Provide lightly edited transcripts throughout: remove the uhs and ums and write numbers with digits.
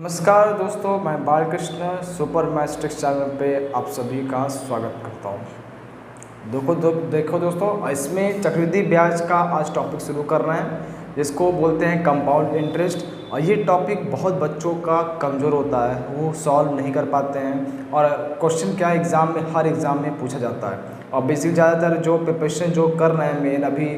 नमस्कार दोस्तों, मैं बालकृष्ण सुपर मैथ्स चैनल पे आप सभी का स्वागत करता हूँ। देखो दोस्तों, इसमें चक्रवृद्धि ब्याज का आज टॉपिक शुरू कर रहे हैं, जिसको बोलते हैं कंपाउंड इंटरेस्ट। और ये टॉपिक बहुत बच्चों का कमज़ोर होता है, वो सॉल्व नहीं कर पाते हैं। और क्वेश्चन क्या एग्ज़ाम में, हर एग्ज़ाम में पूछा जाता है। और बेसिक ज़्यादातर जो प्रिपरेशन जो कर रहे हैं मेन अभी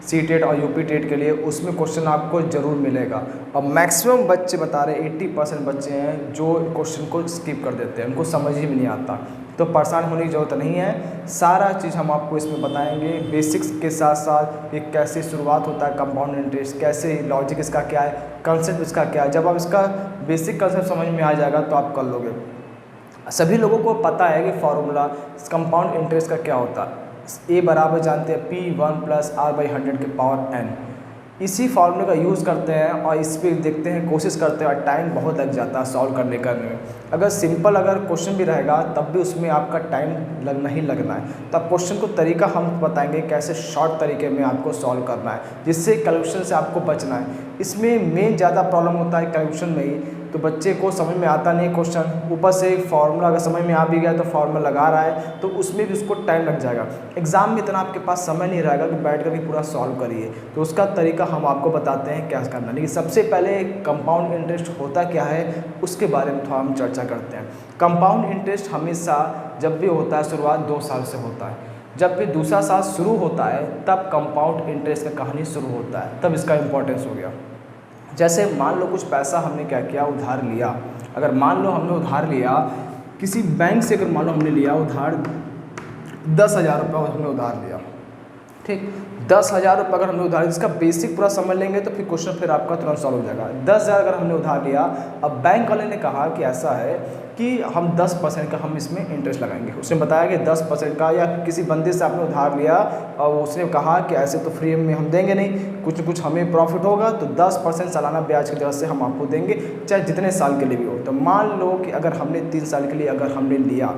सीटेट और यूपी टेट के लिए, उसमें क्वेश्चन आपको ज़रूर मिलेगा। और मैक्सिमम बच्चे बता रहे 80% बच्चे हैं जो क्वेश्चन को स्किप कर देते हैं, उनको समझ ही में नहीं आता। तो परेशान होने की ज़रूरत नहीं है, सारा चीज़ हम आपको इसमें बताएंगे बेसिक्स के साथ साथ। ये कैसे शुरुआत होता है कंपाउंड इंटरेस्ट, कैसे लॉजिक इसका क्या है, कंसेप्ट इसका क्या है। जब आप इसका बेसिक कंसेप्ट समझ में आ जाएगा तो आप कर लोगे। सभी लोगों को पता है कि फार्मूला कंपाउंड इंटरेस्ट का क्या होता है। ए बराबर जानते हैं P1 + R/100 के पावर n। इसी फार्मूले का यूज़ करते हैं और इस पर देखते हैं, कोशिश करते हैं, और टाइम बहुत लग जाता है सॉल्व करने में। अगर सिंपल अगर क्वेश्चन भी रहेगा तब भी उसमें आपका टाइम लगना ही लगना है। तो क्वेश्चन को तरीका हम बताएंगे कैसे शॉर्ट तरीके में आपको सॉल्व करना है, जिससे कैलकुलेशन से आपको बचना है। इसमें मेन ज़्यादा प्रॉब्लम होता है कैलकुलेशन में ही, तो बच्चे को समझ में आता नहीं क्वेश्चन। ऊपर से फार्मूला अगर समझ में आ भी गया तो फार्मूला लगा रहा है, तो उसमें भी उसको टाइम लग जाएगा। एग्जाम में इतना आपके पास समय नहीं रहेगा कि बैठ कर भी पूरा सॉल्व करिए। तो उसका तरीका हम आपको बताते हैं क्या करना। लेकिन सबसे पहले कंपाउंड इंटरेस्ट होता क्या है उसके बारे में थोड़ा हम चर्चा करते हैं। कंपाउंड इंटरेस्ट हमेशा जब भी होता है शुरुआत 2 साल से होता है। जब भी दूसरा साल शुरू होता है तब कंपाउंड इंटरेस्ट का कहानी शुरू होता है, तब इसका इंपॉर्टेंस हो गया। जैसे मान लो कुछ पैसा हमने क्या किया, उधार लिया। अगर मान लो हमने उधार लिया किसी बैंक से, अगर मान लो हमने लिया उधार 10,000 रुपये हमने उधार लिया, ठीक। 10,000 रुपये अगर हमने उधार, इसका बेसिक पूरा समझ लेंगे तो फिर क्वेश्चन फिर आपका तुरंत सॉल्व हो जाएगा। 10,000 अगर हमने उधार लिया, अब बैंक वाले ने कहा कि ऐसा है कि हम 10% का हम इसमें इंटरेस्ट लगाएंगे। उसने बताया कि 10% का, या किसी बंदे से आपने उधार लिया और उसने कहा कि ऐसे तो फ्री में हम देंगे नहीं, कुछ न कुछ हमें प्रॉफिट होगा, तो 10% सालाना ब्याज की दर से हम आपको देंगे, चाहे जितने साल के लिए भी हो। तो मान लो कि अगर हमने 3 साल के लिए अगर हमने लिया,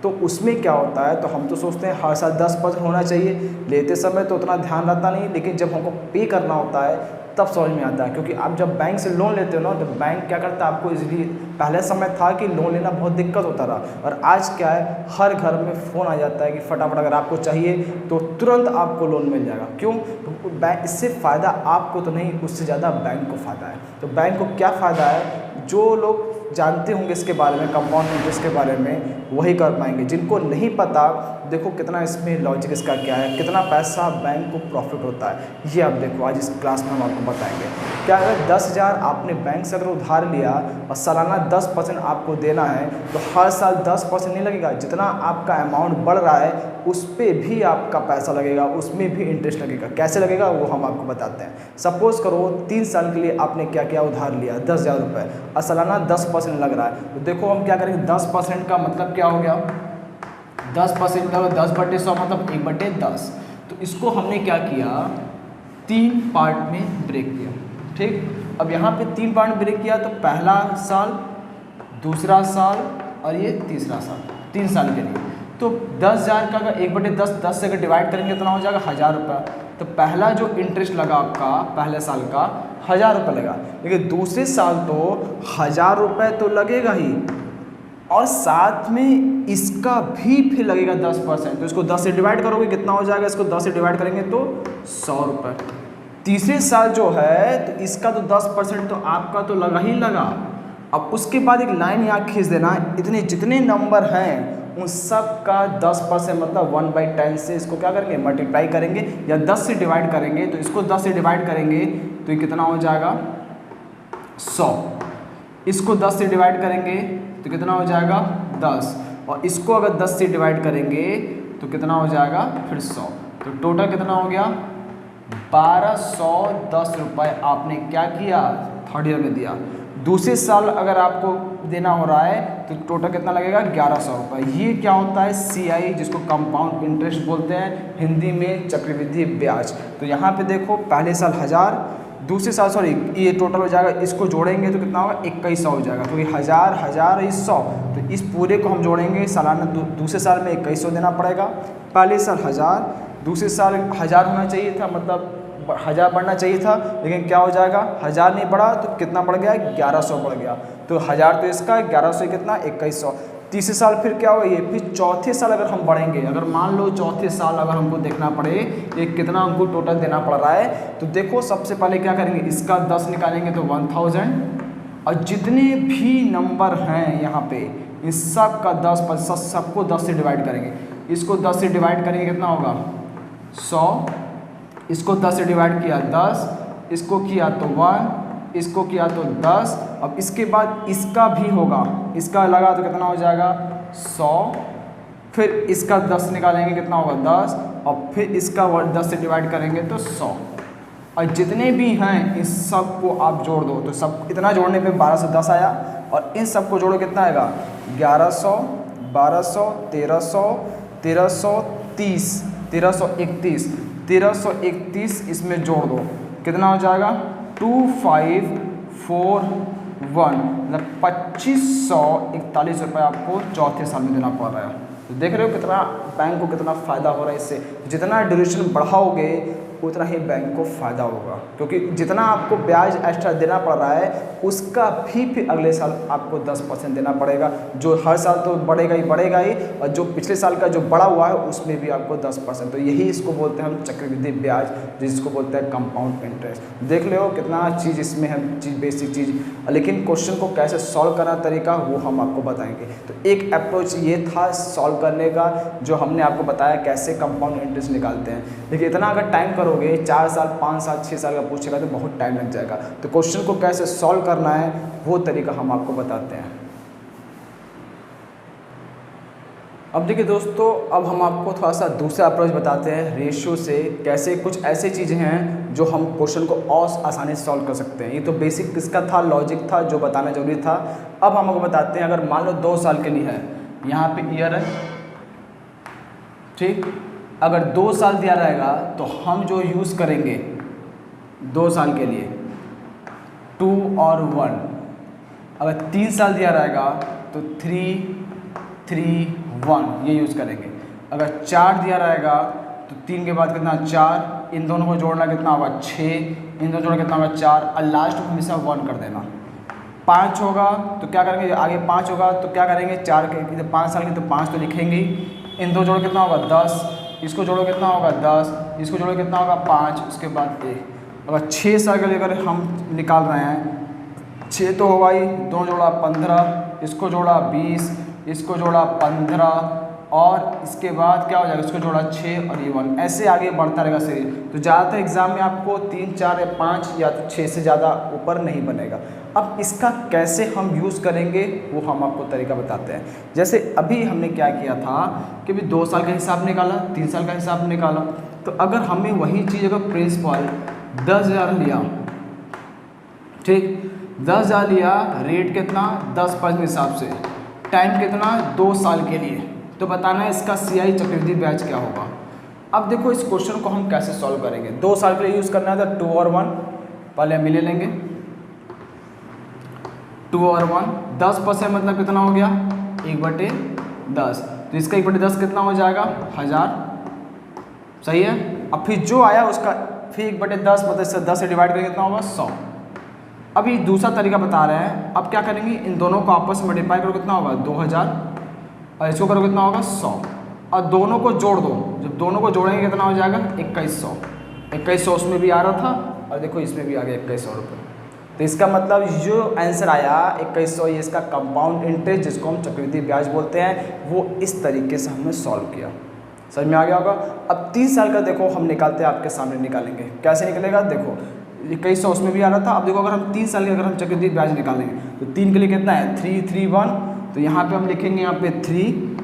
तो उसमें क्या होता है, तो हम तो सोचते हैं हर साल 10% होना चाहिए। लेते समय तो उतना ध्यान रहता नहीं, लेकिन जब हमको पे करना होता है तब समझ में आता है। क्योंकि आप जब बैंक से लोन लेते हो ना, तो बैंक क्या करता है आपको इजीली, पहले समय था कि लोन लेना बहुत दिक्कत होता रहा, और आज क्या है, हर घर में फ़ोन आ जाता है कि फटाफट अगर आपको चाहिए तो तुरंत आपको लोन मिल जाएगा। क्यों? तो बैंक, इससे फ़ायदा आपको तो नहीं, उससे ज़्यादा बैंक को फ़ायदा है। तो बैंक को क्या फ़ायदा है, जो लोग जानते होंगे इसके बारे में, कंपाउंड इंटरेस्ट के बारे में, वही कर पाएंगे। जिनको नहीं पता, देखो कितना इसमें लॉजिक इसका क्या है, कितना पैसा बैंक को प्रॉफिट होता है, ये आप देखो आज इस क्लास में हम आपको बताएंगे। क्या अगर 10,000 आपने बैंक से अगर उधार लिया और सालाना 10% आपको देना है, तो हर साल 10% नहीं लगेगा, जितना आपका अमाउंट बढ़ रहा है उस पर भी आपका पैसा लगेगा, उसमें भी इंटरेस्ट लगेगा। कैसे लगेगा वो हम आपको बताते हैं। सपोज़ करो 3 साल के लिए आपने क्या किया, उधार लिया 10,000 रुपये और सालाना 10% लग रहा है। तो देखो हम क्या करेंगे, 10% का मतलब क्या हो गया, 10% का 10/100 मतलब 1/10। तो इसको हमने क्या किया, 3 पार्ट में ब्रेक किया, ठीक। अब यहाँ पे 3 पार्ट ब्रेक किया, तो पहला साल, दूसरा साल और ये तीसरा साल, 3 साल के लिए। तो 10,000 का अगर 1/10, 10 से अगर डिवाइड करेंगे तो ना हो जाएगा 1,000 रुपये। तो पहला जो इंटरेस्ट लगा आपका पहले साल का 1,000 रुपये लगा, लेकिन दूसरे साल तो 1,000 रुपये तो लगेगा ही, और साथ में इसका भी फिर लगेगा 10%। तो इसको 10 से डिवाइड करोगे कितना हो जाएगा, इसको 10 से डिवाइड करेंगे तो 100 रुपये। तीसरे साल जो है तो इसका तो 10% तो आपका तो लगा ही लगा। अब उसके बाद एक लाइन यहाँ खींच देना, इतने जितने नंबर हैं उन सब का 10% मतलब 1/10 से इसको क्या करेंगे, मल्टीप्लाई करेंगे या 10 से डिवाइड करेंगे। तो इसको 10 से डिवाइड करेंगे तो ये कितना हो जाएगा, 100। इसको 10 से डिवाइड करेंगे तो कितना हो जाएगा, 10। और इसको अगर 10 से डिवाइड करेंगे तो कितना हो जाएगा, फिर 100। तो टोटल कितना हो गया, 1,210 रुपये आपने क्या किया, थर्ड ईयर में दिया। दूसरे साल अगर आपको देना हो रहा है तो टोटल कितना लगेगा, 1,100 रुपये। ये क्या होता है, CI, जिसको कंपाउंड इंटरेस्ट बोलते हैं, हिंदी में चक्रवृद्धि ब्याज। तो यहाँ पे देखो पहले साल 1,000, दूसरे साल सॉरी ये टोटल हो जाएगा, इसको जोड़ेंगे तो कितना होगा, 2,100 हो जाएगा, क्योंकि 1,000 1,000 100। तो इस पूरे को हम जोड़ेंगे, सालाना दूसरे साल में 2,100 देना पड़ेगा। पहले साल 1,000, दूसरे साल 1,000 होना चाहिए था, मतलब 1,000 बढ़ना चाहिए था, लेकिन क्या हो जाएगा, 1,000 नहीं बढ़ा तो कितना बढ़ गया, 1,100 बढ़ गया। तो 1000 तो इसका, 1100 कितना 2100। तीसरे साल फिर क्या होगा ये, फिर चौथे साल अगर हम बढ़ेंगे, अगर मान लो चौथे साल अगर हमको देखना पड़े ये कितना हमको टोटल देना पड़ रहा है, तो देखो सबसे पहले क्या करेंगे, इसका 10 निकालेंगे तो 1000, और जितने भी नंबर हैं यहाँ पे इन सब का 10% सबको 10 से डिवाइड करेंगे। इसको 10 से डिवाइड करेंगे कितना होगा 100, इसको 10 से डिवाइड किया 10, इसको किया तो 1, इसको किया तो 10। अब इसके बाद इसका भी होगा, इसका लगा तो कितना हो जाएगा 100, फिर इसका 10 निकालेंगे कितना होगा 10, और फिर इसका 10 से डिवाइड करेंगे तो 100, और जितने भी हैं इस सब को आप जोड़ दो, तो सब इतना जोड़ने पे 1210 आया, और इन सब को जोड़ो कितना आएगा 1100, 1200, 1300, 1330, 1331, 1331 इसमें जोड़ दो कितना हो जाएगा 2541, मतलब 2541 रुपये आपको चौथे साल में देना पड़ रहा है। तो देख रहे हो कितना बैंक को कितना फ़ायदा हो रहा है इससे। जितना ड्यूरेशन बढ़ाओगे उतना ही बैंक को फ़ायदा होगा, क्योंकि जितना आपको ब्याज एक्स्ट्रा देना पड़ रहा है उसका भी फिर अगले साल आपको 10% देना पड़ेगा, जो हर साल तो बढ़ेगा ही, और जो पिछले साल का जो बढ़ा हुआ है उसमें भी आपको 10%। तो यही इसको बोलते हैं हम चक्रवृद्धि ब्याज, जिसको बोलते हैं कंपाउंड इंटरेस्ट। देख लो कितना चीज़ इसमें है, बेसिक चीज़, लेकिन क्वेश्चन को कैसे सॉल्व करना तरीका वो हम आपको बताएंगे। तो एक अप्रोच ये था सॉल्व करने का, जो हमने आपको बताया कैसे कंपाउंड इंटरेस्ट निकालते हैं। देखिए इतना अगर टाइम करोगे 4 साल 5 साल 6 साल का पूछेगा तो बहुत टाइम लग जाएगा। तो क्वेश्चन को कैसे सॉल्व करना है वो तरीका हम आपको बताते हैं। अब देखिए दोस्तों, अब हम आपको थोड़ा सा दूसरा अप्रोच बताते हैं रेशियो से, कैसे कुछ ऐसे चीज़ें हैं जो हम क्वेश्चन को और आसानी से सॉल्व कर सकते हैं। ये तो बेसिक किसका था, लॉजिक था, जो बताना जरूरी था। अब हम आपको बताते हैं, अगर मान लो 2 साल के लिए है, यहाँ पे ईयर है, ठीक, अगर 2 साल दिया रहेगा तो हम जो यूज़ करेंगे 2 साल के लिए 2 और 1, अगर 3 साल दिया रहेगा तो 3, 3, 1 ये यूज़ करेंगे। अगर 4 दिया रहेगा तो 3 के बाद कितना 4, इन दोनों को जोड़ना कितना होगा 6, इन दोनों जोड़ना कितना होगा 4, और लास्ट में हमेशा 1 कर देना। 5 होगा तो क्या करेंगे, आगे 5 होगा तो क्या करेंगे, 4 के 5 साल के तो 5 तो लिखेंगे, इन दो जोड़ो कितना होगा 10, इसको जोड़ो कितना होगा 10, इसको जोड़ो कितना होगा 5, उसके बाद 1। अगर 6 साल के लिए अगर हम निकाल रहे हैं, 6 तो होगा ही, 2 जोड़ा 15, इसको जोड़ा 20, इसको जोड़ा 15, और इसके बाद क्या हो जाएगा, इसको जोड़ा 6 और ये 1, ऐसे आगे बढ़ता रहेगा सीरीज। तो ज़्यादातर एग्जाम में आपको 3, 4 या 5 या तो 6 से ज़्यादा ऊपर नहीं बनेगा। अब इसका कैसे हम यूज़ करेंगे वो हम आपको तरीका बताते हैं। जैसे अभी हमने क्या किया था कि भी 2 साल का हिसाब निकाला, 3 साल का हिसाब निकाला, तो अगर हमें वही चीज़ अगर प्रिंसिपल 10,000 लिया, ठीक, 10,000 लिया, रेट कितना 10% के हिसाब से, टाइम कितना 2 साल के लिए, तो बताना है इसका CI चक्रवृद्धि ब्याज क्या होगा। अब देखो इस क्वेश्चन को हम कैसे सॉल्व करेंगे। 2 साल के लिए यूज़ करना है तो 2 और 1 पहले हम ले लेंगे, 2 और 1, 10% मतलब कितना हो गया 1/10, तो इसका 1/10 कितना हो जाएगा 1000, सही है। अब फिर जो आया उसका फिर 1/10 मतलब इससे 10 से डिवाइड करेंगे कितना होगा 100। अभी दूसरा तरीका बता रहे हैं, अब क्या करेंगे, इन दोनों को आपस में मल्टीप्लाई करो कितना होगा 2000, और इसको करो कितना होगा 100, और दोनों को जोड़ दो, जब दोनों को जोड़ेंगे कितना हो जाएगा 2100, 2100 उसमें भी आ रहा था और देखो इसमें भी आ गया 2100 रुपये। तो इसका मतलब जो आंसर आया 2100, ये इसका कंपाउंड इंटरेस्ट जिसको हम चक्रवृद्धि ब्याज बोलते हैं, वो इस तरीके से हमने सॉल्व किया। समझ में आ गया होगा। अब 3 साल का देखो हम निकालते हैं, आपके सामने निकालेंगे, कैसे निकलेगा देखो, 2100 उसमें भी आ रहा था। अब देखो अगर हम 3 साल के अगर हम चक्रवृद्धि ब्याज निकालेंगे तो 3 के लिए कितना है 3, 3, 1, तो यहाँ पे हम लिखेंगे यहाँ पे 3,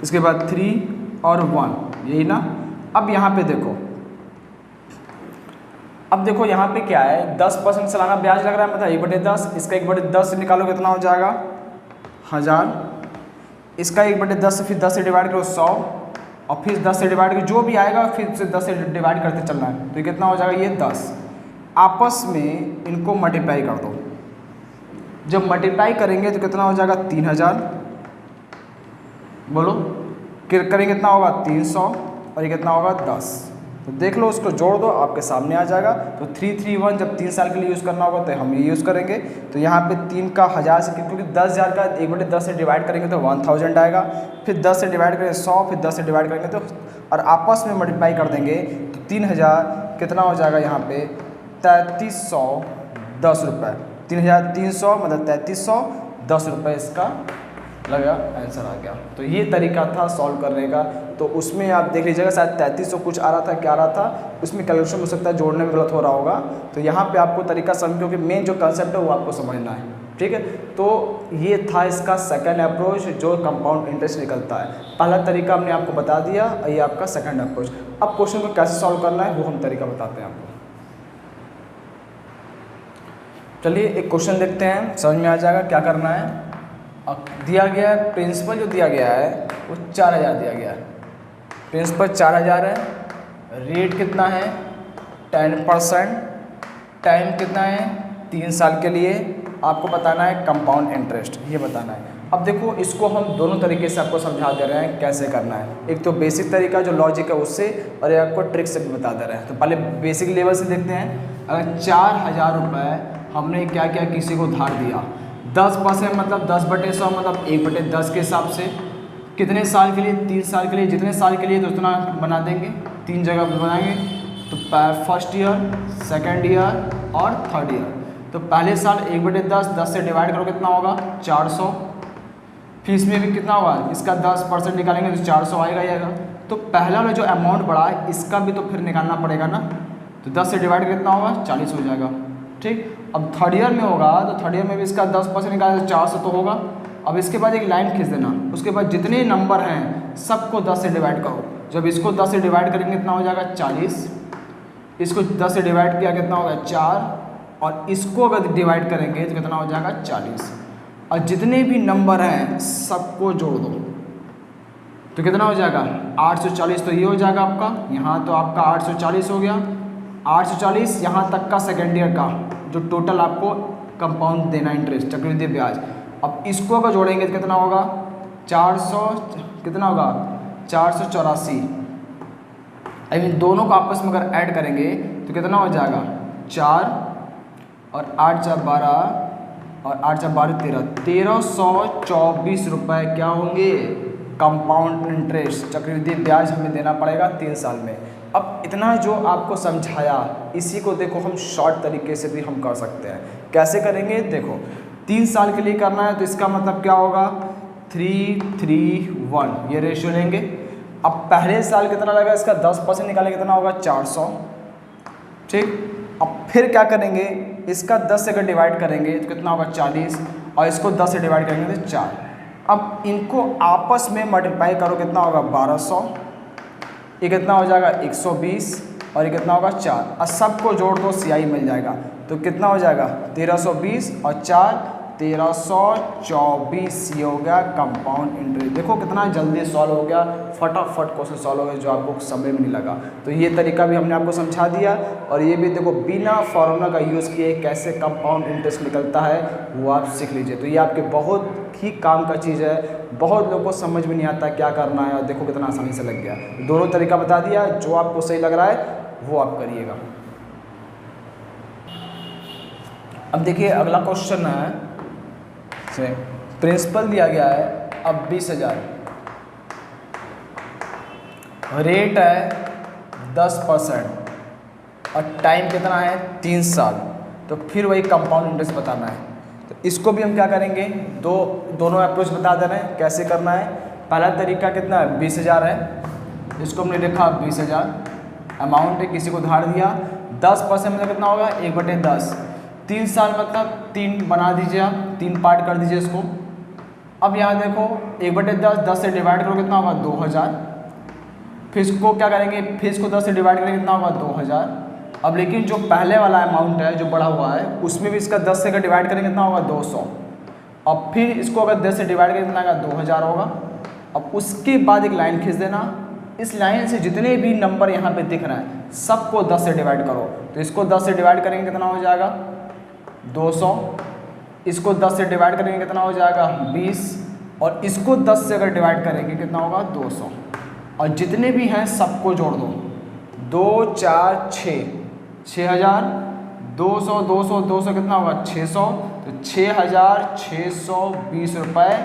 इसके बाद 3 और 1, यही ना। अब यहाँ पे देखो, अब देखो यहाँ पे क्या है 10% सालाना ब्याज लग रहा है, मतलब 1/10, इसका 1/10 से निकालो कितना हो जाएगा 1000, इसका 1/10 से फिर 10 से डिवाइड करो 100, और फिर 10 से डिवाइड करो जो भी आएगा फिर से 10 से डिवाइड करते चलना है, तो ये कितना हो जाएगा ये 10। आपस में इनको मल्टीप्लाई कर दो, जब मल्टीप्लाई करेंगे तो कितना हो जाएगा 3000, बोलो करेंगे कितना होगा 300, और ये कितना होगा 10। तो देख लो, उसको जोड़ दो, आपके सामने आ जाएगा। तो 331 जब 3 साल के लिए यूज़ करना होगा तो हम ये यूज़ करेंगे। तो यहाँ पे 3 का 1000 से, क्योंकि 10,000 का 1/10 से डिवाइड करेंगे तो 1000 आएगा, फिर 10 से डिवाइड करेंगे 100, फिर 10 से डिवाइड करेंगे तो, और आपस में मल्टीप्लाई कर देंगे तो 3000 कितना हो जाएगा यहाँ पे 3310 रुपये। 3300 मतलब 3310 रुपये इसका लगा, आंसर आ गया। तो ये तरीका था सॉल्व करने का। तो उसमें आप देख लीजिएगा, शायद 3300 कुछ आ रहा था, क्या आ रहा था, उसमें कैलकुलेशन हो सकता है जोड़ने में गलत हो रहा होगा। तो यहाँ पे आपको तरीका समझ, क्योंकि मेन जो कंसेप्ट है वो आपको समझना है, ठीक है। तो ये था इसका सेकंड अप्रोच जो कंपाउंड इंटरेस्ट निकलता है। पहला तरीका हमने आपको बता दिया, ये आपका सेकंड अप्रोच। अब क्वेश्चन को कैसे सॉल्व करना है वो हम तरीका बताते हैं आपको। चलिए एक क्वेश्चन देखते हैं, समझ में आ जाएगा क्या करना है। अब दिया गया है, प्रिंसिपल जो दिया गया है वो 4000 दिया गया है। प्रिंसिपल 4000 है, रेट कितना है 10%, टाइम कितना है 3 साल के लिए, आपको बताना है कंपाउंड इंटरेस्ट, ये बताना है। अब देखो, इसको हम दोनों तरीके से आपको समझा दे रहे हैं कैसे करना है। एक तो बेसिक तरीका जो लॉजिक है उससे, और ये आपको ट्रिक से भी बता दे रहे हैं। तो पहले बेसिक लेवल से देखते हैं। अगर 4000 रुपये हमने क्या क्या किसी को धार दिया, 10% मतलब 10/100 मतलब 1/10 के हिसाब से, कितने साल के लिए 3 साल के लिए, जितने साल के लिए तो उतना बना देंगे, 3 जगह पर बनाएंगे। तो फर्स्ट ईयर, सेकंड ईयर और थर्ड ईयर। तो पहले साल 1/10, 10 से डिवाइड करो कितना होगा 400। फिर इसमें भी कितना होगा, इसका 10% निकालेंगे तो 400 आएगा। तो पहला वाला जो अमाउंट बढ़ा है इसका भी तो फिर निकालना पड़ेगा ना। तो 10 से डिवाइड कितना होगा 40 हो जाएगा, ठीक। अब थर्ड ईयर में होगा तो थर्ड ईयर में भी इसका 10% निकाले तो 400 तो होगा। अब इसके बाद एक लाइन खींच देना, उसके बाद जितने नंबर हैं सबको 10 से डिवाइड करो। जब इसको 10 से डिवाइड करेंगे कितना हो जाएगा 40, इसको 10 से डिवाइड किया कितना होगा 4, और इसको अगर डिवाइड करेंगे तो कितना हो जाएगा 40। और जितने भी नंबर हैं सबको जोड़ दो तो कितना हो जाएगा 840। तो ये हो जाएगा आपका, यहाँ तो आपका 840 हो गया। 840 यहाँ तक का सेकेंड ईयर का जो टोटल आपको कंपाउंड देना इंटरेस्ट, चक्रवृद्धि ब्याज। अब इसको अगर जोड़ेंगे तो कितना होगा 400, कितना होगा 484। आई मीन दोनों को आपस में अगर ऐड करेंगे तो कितना हो जाएगा 4 और 8 4 12 और 8 4 12 13, 1324 रुपये क्या होंगे कंपाउंड इंटरेस्ट, चक्रवृद्धि ब्याज हमें देना पड़ेगा 3 साल में। अब इतना जो आपको समझाया, इसी को देखो हम शॉर्ट तरीके से भी हम कर सकते हैं। कैसे करेंगे देखो, 3 साल के लिए करना है तो इसका मतलब क्या होगा 331, ये रेशियो लेंगे। अब पहले साल कितना लगेगा, इसका 10% निकालेंगे कितना होगा 400, ठीक। अब फिर क्या करेंगे, इसका 10 से अगर डिवाइड करेंगे तो कितना होगा 40, और इसको 10 से डिवाइड करेंगे तो 4। अब इनको आपस में मल्टीप्लाई करो कितना होगा 1200, ये कितना हो जाएगा 120, और ये कितना होगा 4, और सबको जोड़ दो CI मिल जाएगा। तो कितना हो जाएगा 1320 और 4 1324, ये हो गया कंपाउंड इंटरेस्ट। देखो कितना जल्दी सॉल्व हो गया, फटाफट क्वेश्चन सॉल्व हो गया जो आपको समय में नहीं लगा। तो ये तरीका भी हमने आपको समझा दिया, और ये भी देखो बिना फॉर्मूला का यूज़ किए कैसे कंपाउंड इंटरेस्ट निकलता है वो आप सीख लीजिए। तो ये आपके बहुत ही काम का चीज़ है, बहुत लोगों को समझ में नहीं आता क्या करना है, और देखो कितना आसानी से लग गया। दोनों तरीका बता दिया, जो आपको सही लग रहा है वो आप करिएगा। अब देखिए अगला क्वेश्चन है, प्रिंसिपल दिया गया है अब 20,000, रेट है 10% और टाइम कितना है 3 साल। तो फिर वही कंपाउंड इंटरेस्ट बताना है। तो इसको भी हम क्या करेंगे, दोनों अप्रोच बता दे रहे हैं कैसे करना है। पहला तरीका कितना है 20,000 है, इसको हमने लिखा 20,000 अमाउंट है, किसी को धार दिया 10% मतलब कितना होगा 1/10, 3 साल मतलब 3 बना दीजिए आप, 3 पार्ट कर दीजिए इसको। अब यहाँ देखो 1/10, 10 से डिवाइड करो कितना होगा 2000, फिर इसको क्या करेंगे, फिर इसको 10 से डिवाइड करेंगे कितना होगा 2000। अब लेकिन जो पहले वाला अमाउंट है जो बढ़ा हुआ है उसमें भी इसका 10 से अगर डिवाइड करेंगे कितना होगा 200। अब फिर इसको अगर 10 से डिवाइड करेंगे कितना होगा 2000 होगा। अब उसके बाद एक लाइन खींच देना, इस लाइन से जितने भी नंबर यहाँ पे दिख रहे हैं सबको 10 से डिवाइड करो। तो इसको 10 से डिवाइड करेंगे कितना हो जाएगा 200, इसको 10 से डिवाइड करेंगे कितना हो जाएगा 20, और इसको 10 से अगर डिवाइड करेंगे कितना होगा 200, और जितने भी हैं सबको जोड़ दो 2 4 6, 6,000, 200 200 200 कितना होगा 600, तो 6,620 रुपये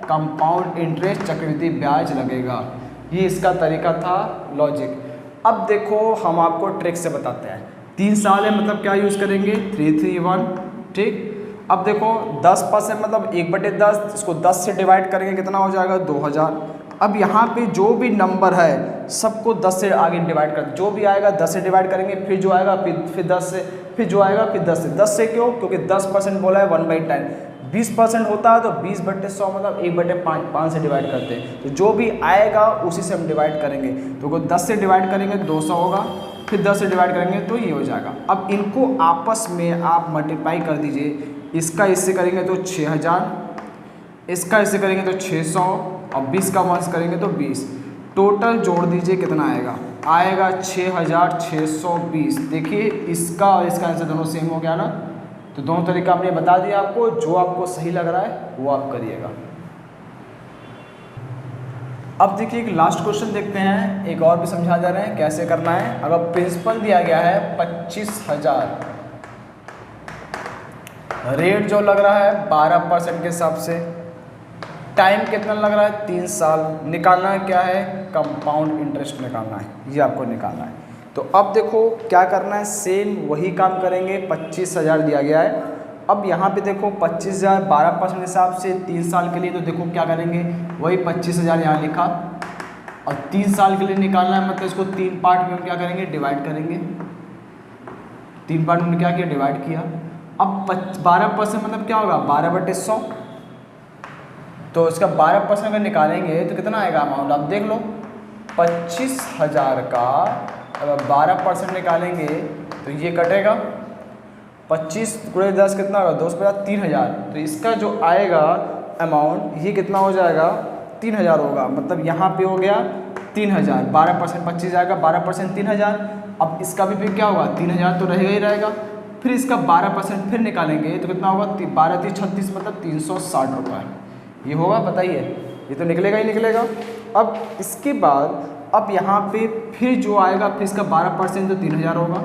कंपाउंड इंटरेस्ट चक्रवृद्धि ब्याज लगेगा। ये इसका तरीका था लॉजिक। अब देखो हम आपको ट्रिक से बताते हैं। 3 साल है मतलब क्या यूज़ करेंगे 331, ठीक। अब देखो 10% मतलब 1/10, इसको 10 से डिवाइड करेंगे कितना हो जाएगा 2,000। अब यहाँ पे जो भी नंबर है सबको 10 से आगे डिवाइड कर, जो भी आएगा 10 से डिवाइड करेंगे, फिर जो आएगा फिर 10 से, फिर जो आएगा फिर 10 से। 10 से क्यों? क्योंकि 10% बोला है 1/10। 20% होता है तो 20/100 मतलब 1/5 5 से डिवाइड करते हैं। तो जो भी आएगा उसी से हम डिवाइड करेंगे। तो 10 से डिवाइड करेंगे 200 होगा, फिर 10 से डिवाइड करेंगे तो ये हो जाएगा। अब इनको आपस में आप मल्टीप्लाई कर दीजिए। इसका इससे करेंगे तो 6,000, इसका इससे करेंगे तो 600, और 20 का 1 करेंगे तो 20। टोटल जोड़ दीजिए कितना आएगा, आएगा 6,620। देखिए इसका और इसका आंसर दोनों सेम हो गया ना। तो दोनों तरीका हमने बता दिया आपको, जो आपको सही लग रहा है वो आप करिएगा। अब देखिए एक लास्ट क्वेश्चन देखते हैं, एक और भी समझा जा रहे हैं कैसे करना है। अगर प्रिंसिपल दिया गया है 25,000, रेट जो लग रहा है 12% के हिसाब से, टाइम कितना लग रहा है 3 साल, निकालना है क्या है कंपाउंड इंटरेस्ट निकालना है, ये आपको निकालना है। तो अब देखो क्या करना है, सेम वही काम करेंगे। 25,000 दिया गया है। अब यहाँ पे देखो 25,000 12% हिसाब से 3 साल के लिए, तो देखो क्या करेंगे, वही 25,000 यहाँ लिखा, और 3 साल के लिए निकालना है मतलब इसको 3 पार्ट में हम क्या करेंगे डिवाइड करेंगे। 3 पार्ट में क्या किया डिवाइड किया। अब 12% मतलब क्या होगा 12/100, तो इसका 12% अगर निकालेंगे तो कितना आएगा अमाउंट आप देख लो। 25,000 का अगर 12% निकालेंगे तो ये कटेगा, 25 × 10 कितना होगा 2 3,000। तो इसका जो आएगा अमाउंट ये कितना हो जाएगा 3,000 होगा। मतलब यहाँ पे हो गया 3,000, 12% 25,000 का 12% 3,000। अब इसका भी फिर क्या होगा 3,000 तो रहेगा ही रहेगा। फिर इसका 12% फिर निकालेंगे तो कितना होगा 12 3 36 मतलब 360 रुपये ये होगा। बताइए ये तो निकलेगा ही निकलेगा। अब इसके बाद अब यहाँ पे फिर जो आएगा फिर इसका 12% तो 3,000 होगा।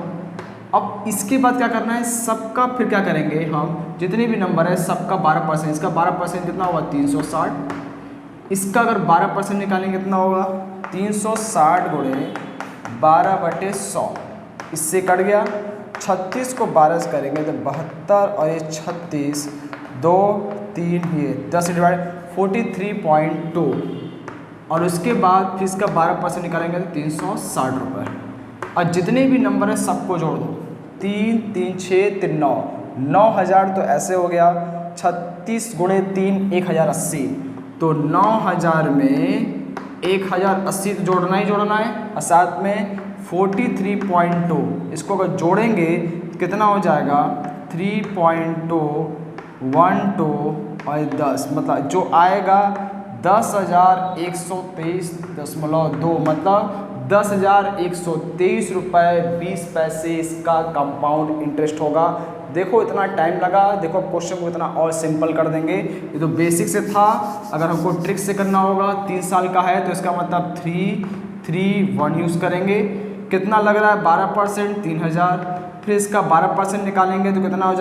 अब इसके बाद क्या करना है, सबका फिर क्या करेंगे हम, जितने भी नंबर है सबका 12%, इसका 12% कितना होगा 360। इसका अगर 12% निकालेंगे कितना होगा 360 × 12/100, इससे कट गया। 36 को 12 से करेंगे तो 72, और ये 36 2 3 ये 10 डिवाइड 43.2, और उसके बाद फिर इसका 12% निकालेंगे तो 360 रुपये। और जितने भी नंबर है सबको जोड़ दो, 3 3 6 3 9, 9,000 तो ऐसे हो गया। 36 × 3 1,080, तो 9,000 में 1,080 तो जोड़ना ही जोड़ना है, और साथ में 43.2 इसको अगर जोड़ेंगे तो कितना हो जाएगा 3.2 1 2 और 10, मतलब जो आएगा 10,123.2 मतलब 10,123 रुपये 20 पैसे इसका कंपाउंड इंटरेस्ट होगा। देखो इतना टाइम लगा, देखो क्वेश्चन को इतना और सिंपल कर देंगे। ये तो बेसिक से था, अगर हमको ट्रिक से करना होगा 3 साल का है तो इसका मतलब 331 यूज़ करेंगे। कितना लग रहा है 12% 3,000, फिर इसका 12% निकालेंगे तो कितना हो जाएगा